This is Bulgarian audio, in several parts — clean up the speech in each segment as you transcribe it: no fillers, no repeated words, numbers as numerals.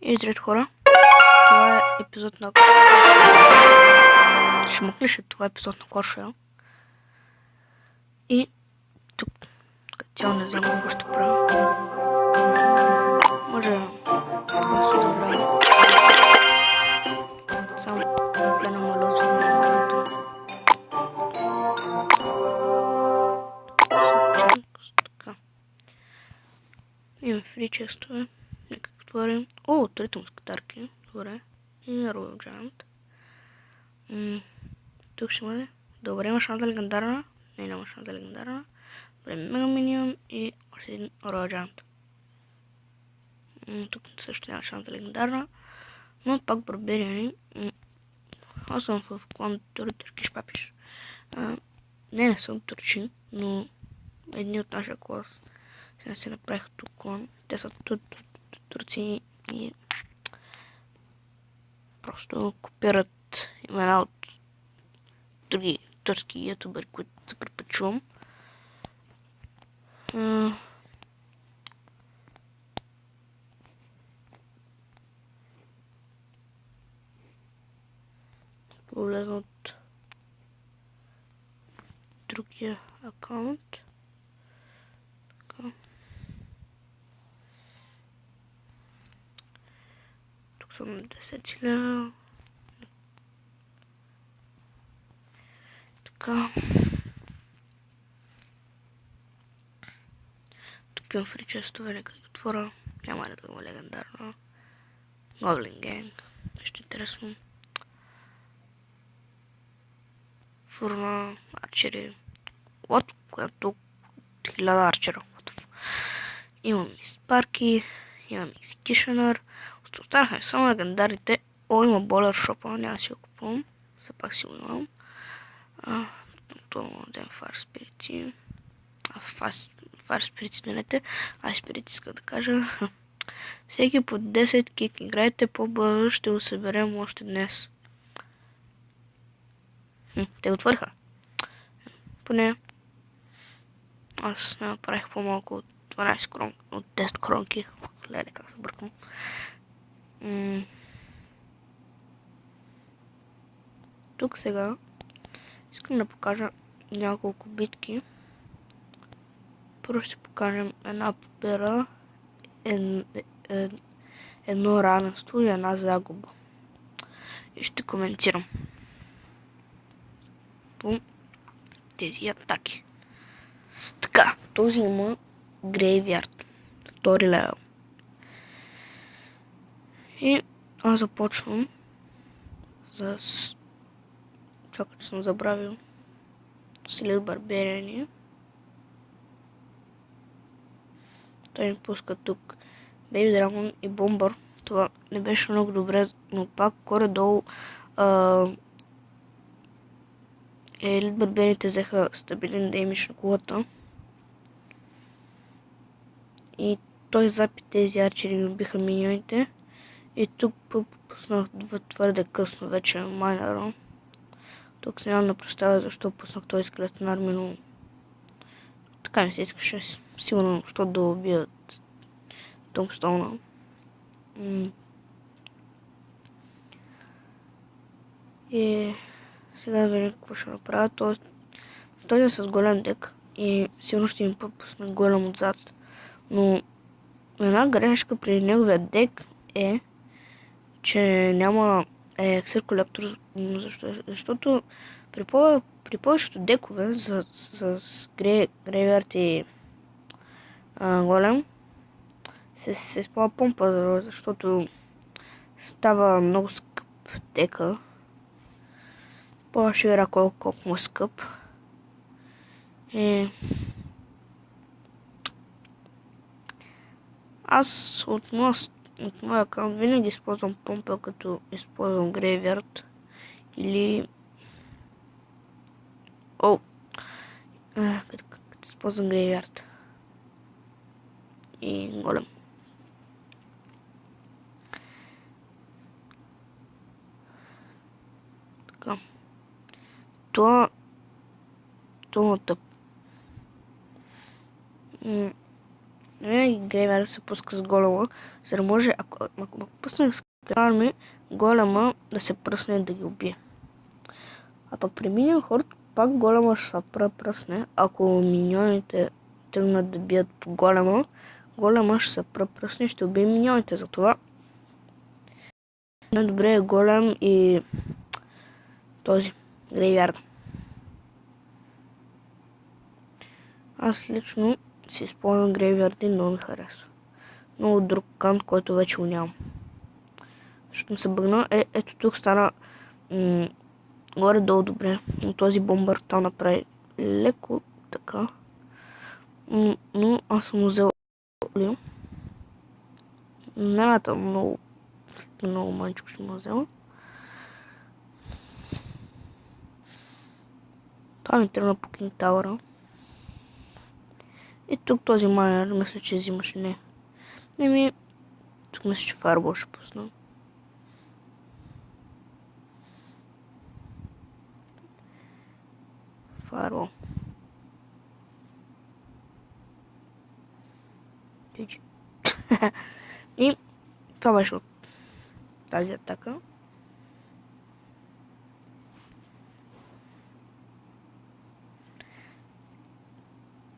И здравейте хора, това е епизод на Шмукли, това е епизод на Clash Royale. И тук цяло не знам какво ще правя. Може просто да играя. Само погледна малото на играта. Така. Имаме фри честове. Нека отворим. О, трите мускатарки. Добре. И Royal Giant. Тук ще има ли? Добре, има шанс за легендарна. Не, няма шанс за легендарна. Добре, Мега Миньон и още един Royal Giant. Тук също няма шанс за легендарна. Но пак барбериани. Аз съм в клан Туркиш папиш. Не съм турчин, но едни от нашия клас се направиха тук клан. Те са турци и просто копират имена от други турски ютубери, които се предпочувам. Влезна от другия акаунт. Така. Тук съм 10 000. Така. Тук имам фри честове, нека ги отворя. Няма ли да има легендарна. Goblin Gang. Нещо интересно. Фурна, арчери. Лот, която 1000 арчера. Имам и Спарки, имам и Скишенър. Останаха само легендарните. О, има Болер шопа, няма си го купувам. Все пак си го имам. Това ден Fire Spirit. Fire Spirit минете. Spirit иска да кажа. Всеки по 10 кик играйте по-бързо, ще го съберем още днес. Те го отвориха. Поне аз не направих по-малко от 12 кронки, от 10 кронки. Гледай как се бъркам. Тук сега искам да покажа няколко битки. Първо ще покажем една победа, едно равенство и една загуба. И ще коментирам по тези атаки. Така, този има Graveyard, втори левел. И аз започвам с... Чакай, че съм забравил. След барбериани. Той ми пуска тук Baby Dragon и Бомбър. Това не беше много добре, но пак горе-долу елит барбериите взеха стабилен деймидж на кулата. И той запи тези арчери ми убиха миньоните. И тук пуснах твърде късно вече майнера. Тук се нямам да представя защо пуснах този скелетен арми, но така ми се искаше. Сигурно, защото да убият Томстоуна. И сега да видим какво ще направя. Той е с голям дек и сигурно ще им пусне голям отзад. Но една грешка при неговия дек е, че няма ексир колектор, защото при повечето декове с Graveyard и голем се използва помпа, защото става много скъп дека. По-ще вера колко му е скъп. Аз от моя аккаунт винаги използвам помпа, като използвам Graveyard или като използвам Graveyard и голем. Така. Това тъп. Винаги Грейвер се пуска с голема, за да може, ако пусне с армия, голема да се пръсне да ги убие. А пък при миньон хорд, пак голема ще се пръсне, ако миньоните тръгнат да бият по голема ще се пръсне и ще убие миньоните. Затова най-добре е голем и този Грейвярд. Аз лично си използвам Грейвярд и много ми харесва. Много друг кант, който вече го нямам. Защото ми се бъгна. Ето тук стана горе-долу добре. Но този бомбър там направи леко така. Но аз съм взел Нената много маничко ще му взела. Това ми тръгна по Кинг Тауъра. И тук този майнер, мисля, че взимаш не. Тук мисля, че Fireball ще пусна. Fireball. И това беше от тази атака.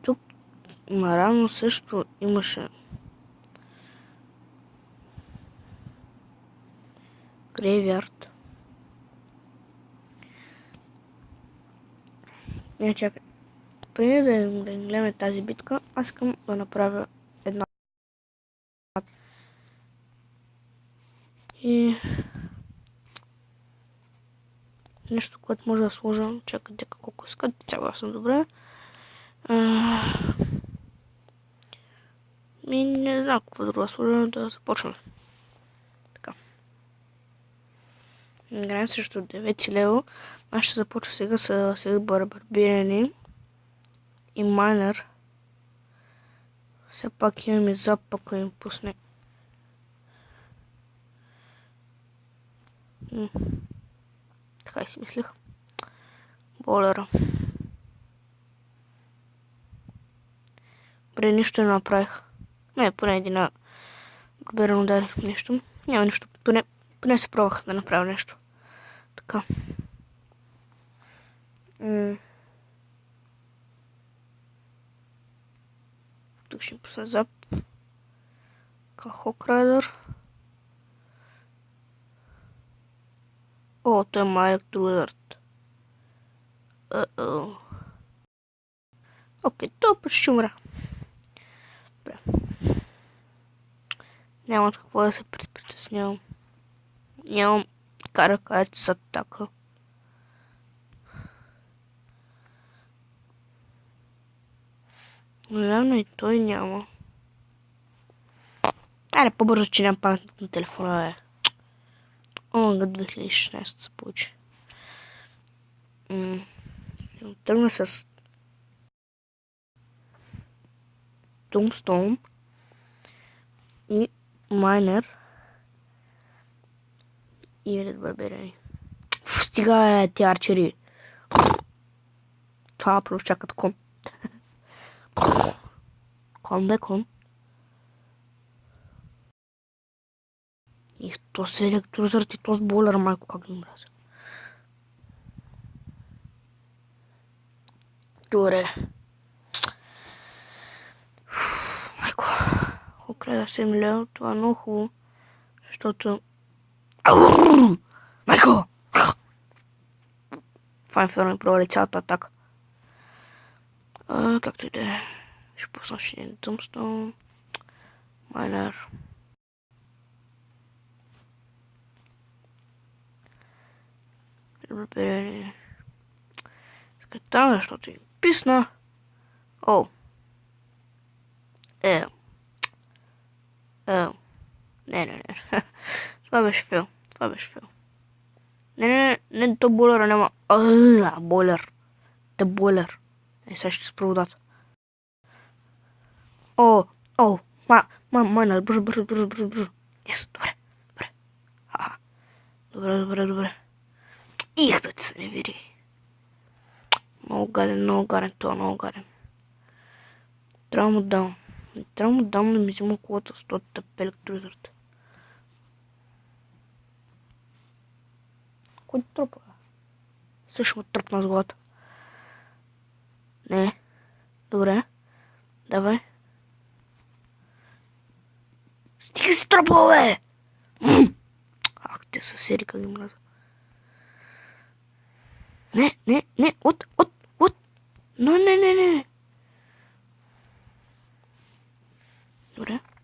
Тук нарано също имаше Грейвярд. Не, чакай. Преди да гледаме тази битка, аз искам да направя една. И нещо, което може да сложа. Чакайте колко искат. Цяло съм добре. Не знам какво друго да сложа, да започваме. Така. Играем срещу 9 лево. Аз ще започва сега с барбирани и майнер. Все пак имаме запака им пусне. Така и си мислих. Болера. Бре, нищо не направих. Не, поне един барбиран удари нещо. Няма нищо. Поне се пробвах да направя нещо. Така. Тук ще пусна зап. Хок Райдър. О, той е Майк Друдард. Окей, то почти умра. Добре. Няма от какво да се притеснявам. Нямам каракарите с атака. Но явно и той няма. Аре, по-бързо, че нямам памет на телефона, Омага 2016 се получи. Тръгна с Tombstone и Майнер и Ред Барберани. Стига ти арчери. Това просто чакат кон. Кон. И то се електрозърт и то с болер, майко, как ги мразя. Добре. Майко. Украя 7 лева, това е много хубаво. Защото... Майко! Това инферно ми провали цялата атака. Както и да е. Ще пусна ще един Tombstone. Майнер. Барберани. Скатам, защото им писна. О. Не. Това беше фейл. Не, то бойлера няма. Бойлер. Та бойлер. Сега ще спра водата. Майнер, бързо. Yes, добре. Их, да ти се не види. Много гаден, това много гаден. Трябва му дам. Не трябва му дам да ми взима колата с този тъп електролизърът. Кой тръпа? Също му тръпна с главата. Не. Добре. Давай. Стига си тръпа, бе! Ах, те съседи как ги мраза. Не, от. Но, не.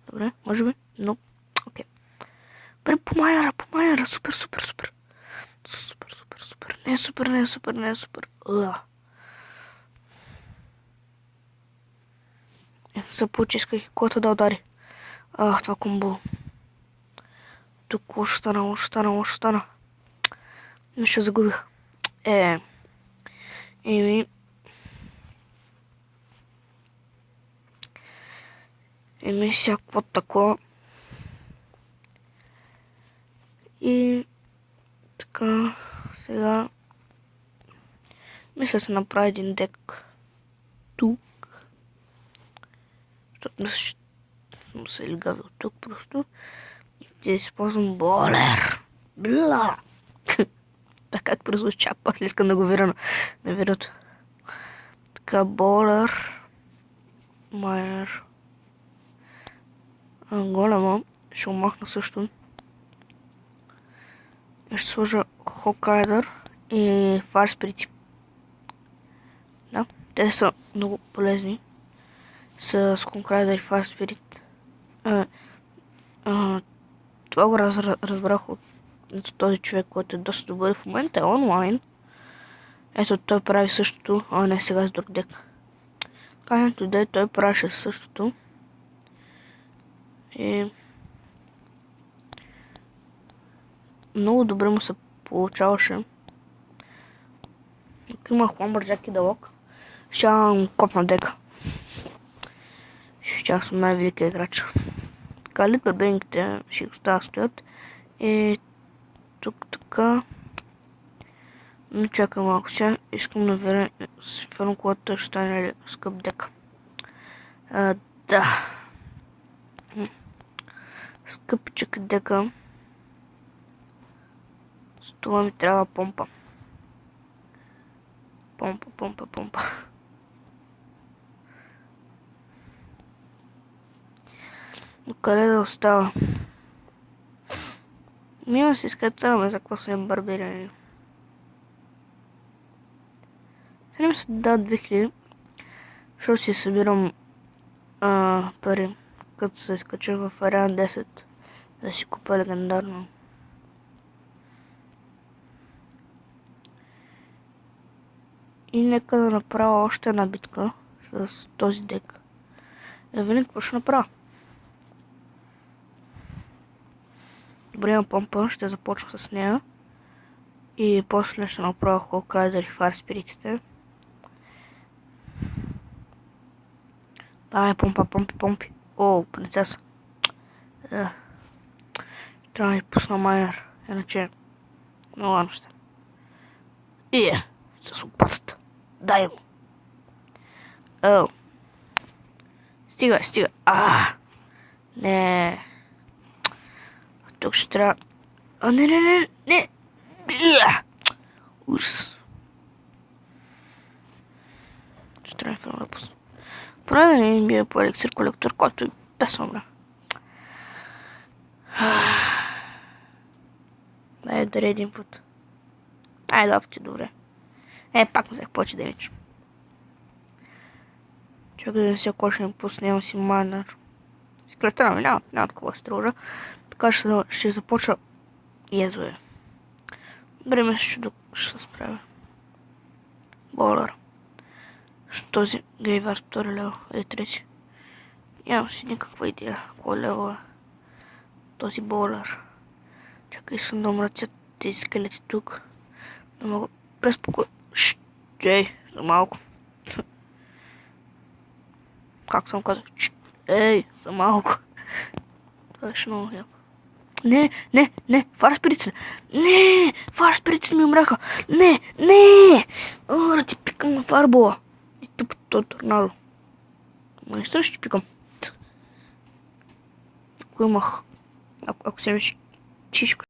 Добре, може би, но, окей. Бре, по майнера, супер. Не е супер. Se получи, исках и колата да удари. Ах, това комбо. Тук лошо стана. Нещо загубих. Еми всякакво такова. И така, сега мисля се направи един дек тук. Защото съм се лигавил тук просто. И ще използвам болер. Бла! Така как прозвуча, после искам да го вира на видеото. Така, болер. Майнер. Голема. Ще го махна също. И ще сложа Хокайдър и Fire Spirit. Да, те са много полезни. С Хокайдър и Fire Spirit. Това го разбрах от този човек, който е доста добър в момента, е онлайн. Ето той прави същото, не сега с друг дек. Казването де той правеше същото. И много добре му се получаваше. Ако имах Lumberjack и Дълъг, ще му копна дека. Ще съм най-великият играч. Така, литбербейнгите ще остава стоят. И тук така. Но чакай малко сега. Искам да веря с ферно, когато ще стане скъп дека. Да. Скъпичък дека. С това ми трябва помпа. Помпа. Но къде да остава? Мина си изкатаваме за какво съм барбирани. Сега ми се дадат 2000. Защото си събирам пари. Като се изкача в Ариан 10. Да си купя легендарно. И нека да направя още една битка с този дек. Винаги какво ще направя? Добре, имам помпа, ще започна с нея. И после ще направя Hawkrider и Fire Spirit-ите. Давай, помпи. О, принцеса. Трябва да ми пусна майнер, иначе много ладно ще. С лопатата. Дай му. Стига. Не. Тук ще трябва... Не. Ужас. Ще трябва филм да пусна. Поне да не бие по еликсир колектор, който е песно, бре. Дай дари един път. Ай, два пъти, добре. Пак му взех повече денич. Чакай да не се кой ми пусне, имам си майнер. Скелетъра ми няма такова стружа. Така ще започна езове. Време ще се справя. Болър. Този грейвар втори лево или трети. Нямам си никаква идея кой лево е този болър. Чакай, искам да умратят тези скелети тук. Да мога преспокойно. За малко. Как съм казал? За малко. Това беше много яко. Не, Fire Spirit. Не, Fire Spirit ми умряха. Не. Да ти пикам на фарбола. И тъпото торнадо. Ма не ще пикам. ако имах, ако си имаш чичко,